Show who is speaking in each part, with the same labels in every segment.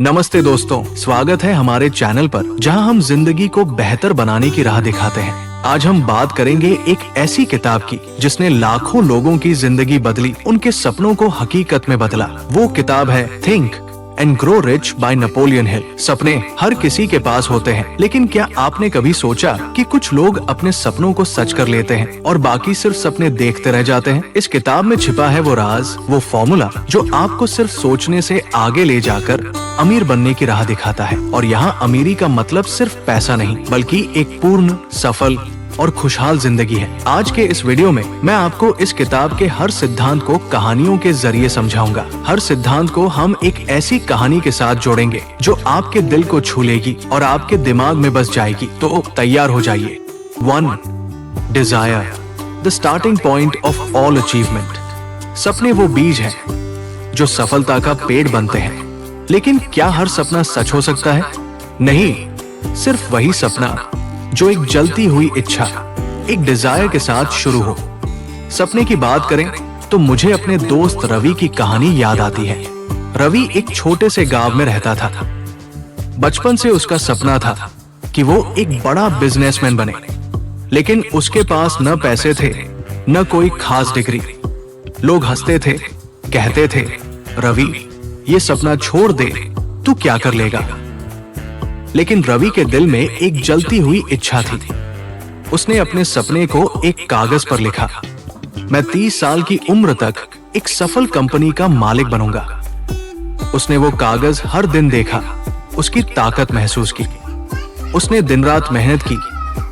Speaker 1: नमस्ते दोस्तों, स्वागत है हमारे चैनल पर जहां हम जिंदगी को बेहतर बनाने की राह दिखाते हैं। आज हम बात करेंगे एक ऐसी किताब की जिसने लाखों लोगों की जिंदगी बदली, उनके सपनों को हकीकत में बदला। वो किताब है think and grow rich by Napoleon Hill. सपने हर किसी के पास होते हैं, लेकिन क्या आपने कभी सोचा कि कुछ लोग अपने सपनों को सच कर लेते हैं और बाकी सिर्फ सपने देखते रह जाते हैं। इस किताब में छिपा है वो राज, वो फॉर्मूला जो आपको सिर्फ सोचने से आगे ले जाकर अमीर बनने की राह दिखाता है। और यहाँ अमीरी का मतलब सिर्फ पैसा नहीं, बल्कि एक पूर्ण, सफल और खुशहाल जिंदगी है। आज के इस वीडियो में मैं आपको इस किताब के हर सिद्धांत को कहानियों के जरिए समझाऊंगा। हर सिद्धांत को हम एक ऐसी कहानी के साथ जोड़ेंगे जो आपके दिल को छू लेगी और आपके दिमाग में बस जाएगी। तो तैयार हो जाइए। 1. Desire, the starting point of all achievement. सपने वो बीज हैं जो सफलता का पेड़ बनते हैं। लेकिन क्या हर सपना सच हो सकता है? नहीं, सिर्फ वही सपना जो एक जलती हुई इच्छा, एक डिजायर के साथ शुरू हो। सपने की बात करें तो मुझे अपने दोस्त रवि की कहानी याद आती है। रवि एक छोटे से गांव में रहता था। बचपन से उसका सपना था कि वो एक बड़ा बिजनेसमैन बने, लेकिन उसके पास न पैसे थे, न कोई खास डिग्री। लोग हंसते थे, कहते थे, रवि ये सपना छोड़ दे, तू क्या कर लेगा। लेकिन रवि के दिल में एक जलती हुई इच्छा थी। उसने अपने सपने को एक कागज पर लिखा, मैं 30 साल की उम्र तक एक सफल कंपनी का मालिक बनूंगा। उसने वो कागज हर दिन देखा, उसकी ताकत महसूस की। उसने दिन रात मेहनत की,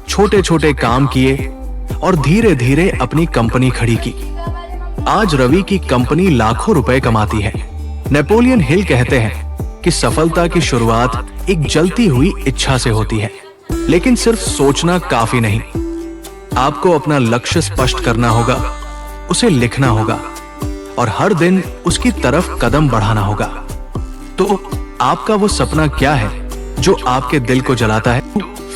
Speaker 1: छोटे छोटे काम किए और धीरे धीरे अपनी कंपनी खड़ी की। आज रवि की कंपनी लाखों रुपए कमाती है। नेपोलियन हिल कहते हैं कि सफलता की शुरुआत एक जलती हुई इच्छा से होती है। लेकिन सिर्फ सोचना काफी नहीं, आपको अपना लक्ष्य स्पष्ट करना होगा, उसे लिखना होगा और हर दिन उसकी तरफ कदम बढ़ाना होगा। तो आपका वो सपना क्या है जो आपके दिल को जलाता है?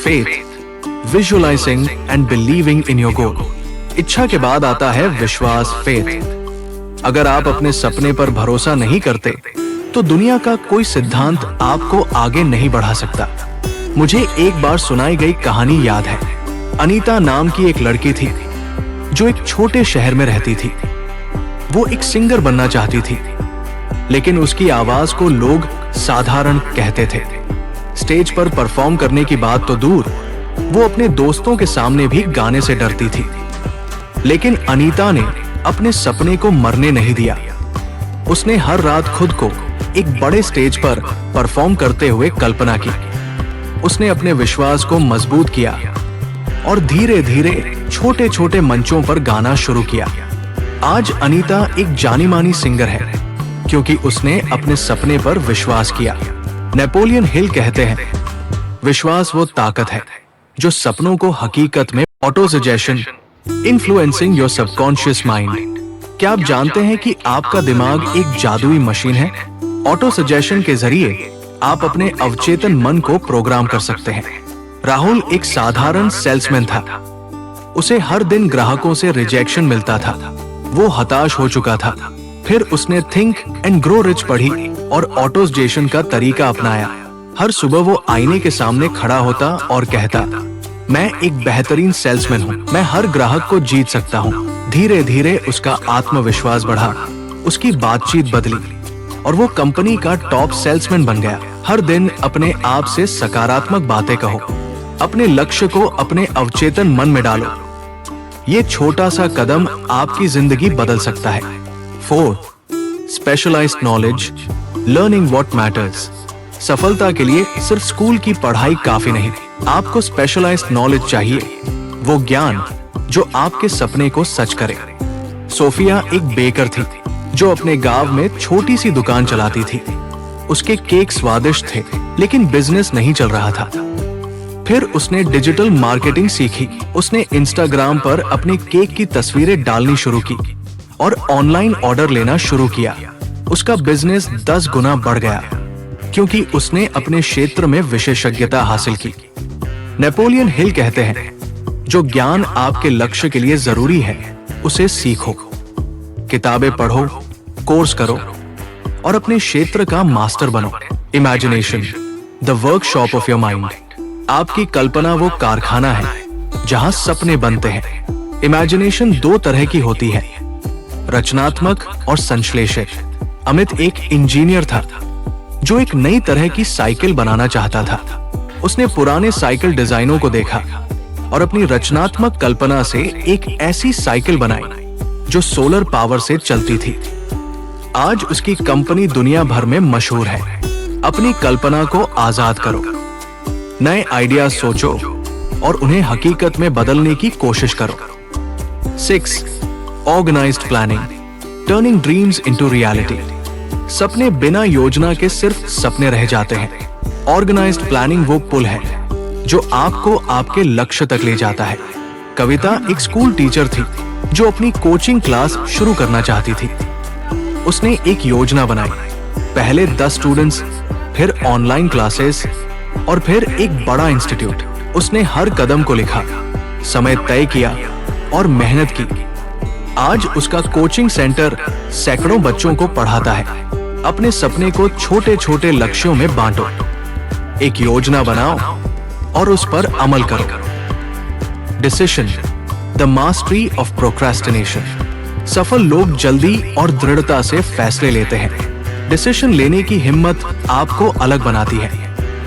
Speaker 1: Faith, visualising and believing in your goal. इच्छा के बाद आता है विश्वास, फेथ। अगर आप अपने सपने पर भरोसा नहीं करते तो दुनिया का कोई सिद्धांत आपको आगे नहीं बढ़ा सकता। मुझे एक बार सुनाई गई कहानी याद है। अनीता नाम की एक लड़की थी जो एक छोटे शहर में रहती थी। वो एक सिंगर बनना चाहती थी, लेकिन उसकी आवाज को लोग साधारण कहते थे। स्टेज पर परफॉर्म करने की बात तो दूर, वो अपने दोस्तों के सामने भी गाने से डरती थी। लेकिन अनीता ने अपने सपने को मरने नहीं दिया। उसने हर रात खुद को एक बड़े स्टेज पर परफॉर्म करते हुए कल्पना की। उसने अपने विश्वास को मजबूत किया और धीरे धीरे छोटे छोटे मंचों पर गाना शुरू किया। आज अनीता एक जानी मानी सिंगर है क्योंकि उसने अपने सपने पर विश्वास किया। नेपोलियन हिल कहते हैं, विश्वास वो ताकत है जो सपनों को हकीकत में auto suggestion, influencing your subconscious mind. क्या आप जानते हैं कि आपका दिमाग एक जादुई मशीन है? ऑटो सजेशन के जरिए आप अपने अवचेतन मन को प्रोग्राम कर सकते हैं। राहुल एक साधारण सेल्समैन था। उसे हर दिन ग्राहकों से रिजेक्शन मिलता था। वो हताश हो चुका था। फिर उसने थिंक एंड ग्रो रिच पढ़ी और ऑटो सजेशन का तरीका अपनाया। हर सुबह वो आईने के सामने खड़ा होता और कहता, मैं एक बेहतरीन सेल्समैन हूँ, मैं हर ग्राहक को जीत सकता हूँ। धीरे धीरे उसका आत्मविश्वास बढ़ा, उसकी बातचीत बदली और वो कंपनी का टॉप सेल्समैन बन गया। हर दिन अपने आप से सकारात्मक बातें कहो, अपने लक्ष्य को अपने अवचेतन मन में डालो। ये छोटा सा कदम आपकी जिंदगी बदल सकता है। 4. Specialised knowledge, learning what matters. सफलता के लिए सिर्फ स्कूल की पढ़ाई काफी नहीं, आपको स्पेशलाइज्ड नॉलेज चाहिए, वो ज्ञान जो आपके सपने को सच करे। सोफिया एक बेकर थी जो अपने गांव में छोटी सी दुकान चलाती थी। उसके केक स्वादिष्ट थे, लेकिन बिजनेस नहीं चल रहा था। फिर उसने डिजिटल मार्केटिंग सीखी। उसने इंस्टाग्राम पर अपने केक की तस्वीरें डालनी शुरू की और ऑनलाइन ऑर्डर लेना शुरू किया। उसका बिजनेस 10 गुना बढ़ गया क्योंकि उसने अपने क्षेत्र में विशेषज्ञता हासिल की। नेपोलियन हिल कहते हैं, जो ज्ञान आपके लक्ष्य के लिए जरूरी है उसे सीखो, किताबें पढ़ो, कोर्स करो और अपने क्षेत्र का मास्टर बनो। Imagination, the workshop of your mind. आपकी कल्पना वो कारखाना है जहां सपने बनते हैं। इमेजिनेशन दो तरह की होती है, रचनात्मक और संश्लेषित। अमित एक इंजीनियर था जो एक नई तरह की साइकिल बनाना चाहता था। उसने पुराने साइकिल डिजाइनों को देखा और अपनी रचनात्मक कल्पना से एक ऐसी साइकिल बनाई जो सोलर पावर से चलती थी। आज उसकी कंपनी दुनिया भर में मशहूर है। अपनी कल्पना को आजाद करो, नए आइडिया सोचो और उन्हें हकीकत में बदलने की कोशिश करो। 6. Organised planning, turning dreams into reality. सपने बिना योजना के सिर्फ सपने रह जाते हैं। ऑर्गेनाइज्ड प्लानिंग वो पुल है जो आपको आपके लक्ष्य तक ले जाता है। कविता एक स्कूल टीचर थी जो अपनी कोचिंग क्लास शुरू करना चाहती थी। उसने एक योजना बनाई, पहले 10 स्टूडेंट्स, फिर ऑनलाइन क्लासेस और फिर एक बड़ा इंस्टीट्यूट। उसने हर कदम को लिखा, समय तय किया और मेहनत की। आज उसका कोचिंग सेंटर सैकड़ों बच्चों को पढ़ाता है। अपने सपने को छोटे छोटे लक्ष्यों में बांटो, एक योजना बनाओ और उस पर अमल करो। Decision, the mastery of procrastination. सफल लोग जल्दी और दृढ़ता से फैसले लेते हैं। डिसीजन लेने की हिम्मत आपको अलग बनाती है।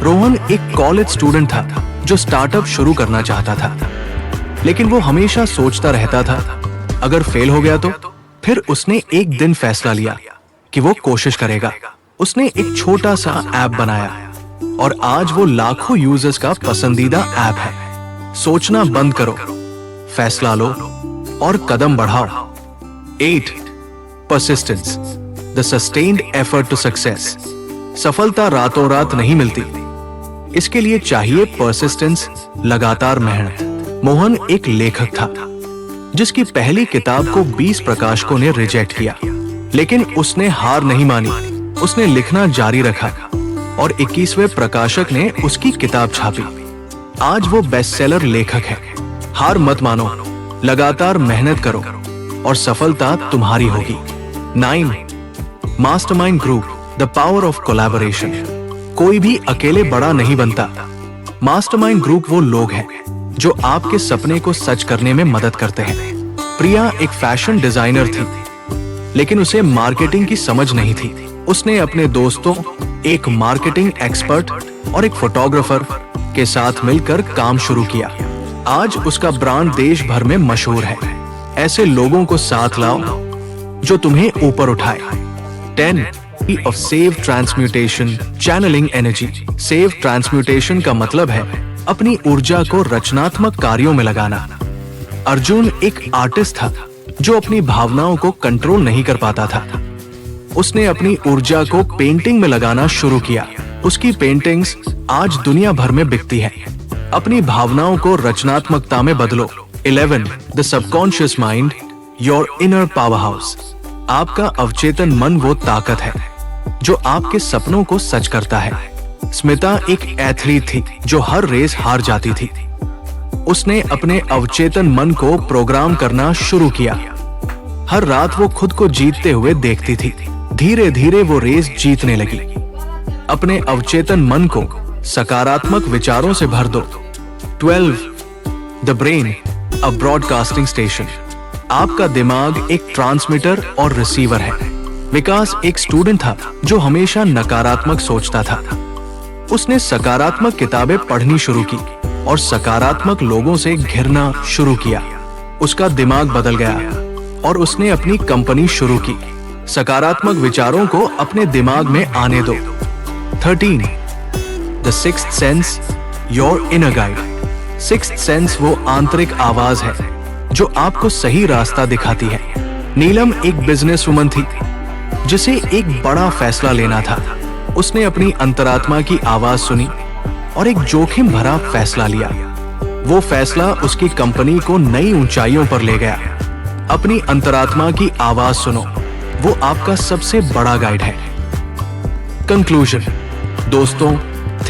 Speaker 1: रोहन एक कॉलेज स्टूडेंट था जो स्टार्टअप शुरू करना चाहता था, लेकिन वो हमेशा सोचता रहता था अगर फेल हो गया तो। फिर उसने एक दिन फैसला लिया कि वो कोशिश करेगा। उसने एक छोटा सा ऐप बनाया और आज वो लाखों यूजर्स का पसंदीदा ऐप है। सोचना बंद करो, फैसला लो और कदम बढ़ाओ। 8. Persistence, the sustained effort to success. सफलता रातों रात नहीं मिलती, इसके लिए चाहिए परसिस्टेंस, लगातार मेहनत। मोहन एक लेखक था जिसकी पहली किताब को 20 प्रकाशकों ने रिजेक्ट किया, लेकिन उसने हार नहीं मानी। उसने लिखना जारी रखा और 21वें प्रकाशक ने उसकी किताब छापी। आज वो बेस्टसेलर लेखक है। हार मत मानो, लगातार मेहनत करो और सफलता तुम्हारी होगी। 9. Mastermind group, the power of collaboration. कोई भी अकेले बड़ा नहीं बनता। मास्टरमाइंड ग्रुप वो लोग हैं जो आपके सपने को सच करने में मदद करते हैं। प्रिया एक फैशन डिजाइनर थी, लेकिन उसे मार्केटिंग की समझ नहीं थी। उसने अपने दोस्तों, एक मार्केटिंग एक्सपर्ट और एक फोटोग्राफर के साथ मिलकर काम शुरू किया। आज उसका ब्रांड देश भर में मशहूर है। ऐसे लोगों को साथ लाओ जो तुम्हें ऊपर उठाए। 10. Of save transmutation, channelling energy. Save transmutation का मतलब है अपनी ऊर्जा को रचनात्मक कार्यों में लगाना। अर्जुन एक आर्टिस्ट था जो अपनी भावनाओं को कंट्रोल नहीं कर पाता था। उसने अपनी ऊर्जा को पेंटिंग में लगाना शुरू किया। उसकी पेंटिंग्स आज दुनिया भर में बिकती हैं। अपनी भावनाओं को रचनात्मकता में बदलो। 11. The subconscious mind, your inner power house. आपका अवचेतन मन वो ताकत है जो आपके सपनों को सच करता है। स्मिता एक एथलीट थी जो हर रेस हार जाती थी। उसने अपने अवचेतन मन को प्रोग्राम करना शुरू किया। हर रात वो खुद को जीतते हुए देखती थी। धीरे धीरे वो रेस जीतने लगी। अपने अवचेतन मन को सकारात्मक विचारों से भर दो। 12. The brain, a broadcasting station. आपका दिमाग एक ट्रांसमीटर और रिसीवर है। विकास एक स्टूडेंट था जो हमेशा नकारात्मक सोचता था। उसने सकारात्मक किताबें पढ़नी शुरू की और सकारात्मक लोगों से घिरना शुरू किया। उसका दिमाग बदल गया और उसने अपनी कंपनी शुरू की। सकारात्मक विचारों को अपने दिमाग में आने दो। 13. The sixth sense, your inner guide. Sixth sense वो आंतरिक आवाज है जो आपको सही रास्ता दिखाती है। नीलम एक बिजनेस वुमन थी जिसे एक बड़ा फैसला लेना था। उसने अपनी अंतरात्मा की आवाज सुनी और एक जोखिम भरा फैसला लिया। वो फैसला उसकी कंपनी को नई ऊंचाइयों पर ले गया। अपनी अंतरात्मा की आवाज सुनो, वो आपका सबसे बड़ा गाइड है। कंक्लूजन, दोस्तों,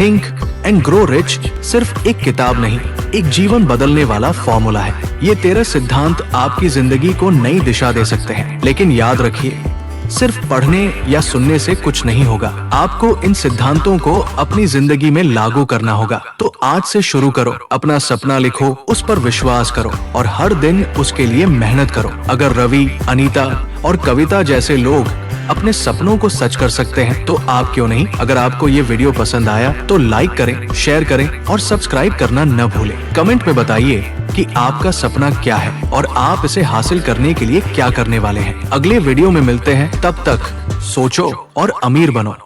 Speaker 1: थिंक एंड ग्रो रिच सिर्फ एक किताब नहीं, एक जीवन बदलने वाला फॉर्मूला है। ये 13 सिद्धांत आपकी जिंदगी को नई दिशा दे सकते हैं, लेकिन याद रखिए, सिर्फ पढ़ने या सुनने से कुछ नहीं होगा, आपको इन सिद्धांतों को अपनी जिंदगी में लागू करना होगा। तो आज से शुरू करो, अपना सपना लिखो, उस पर विश्वास करो और हर दिन उसके लिए मेहनत करो। अगर रवि, अनीता और कविता जैसे लोग अपने सपनों को सच कर सकते हैं तो आप क्यों नहीं। अगर आपको ये वीडियो पसंद आया तो लाइक करें, शेयर करें और सब्सक्राइब करना न भूलें। कमेंट में बताइए कि आपका सपना क्या है और आप इसे हासिल करने के लिए क्या करने वाले हैं। अगले वीडियो में मिलते हैं, तब तक सोचो और अमीर बनो।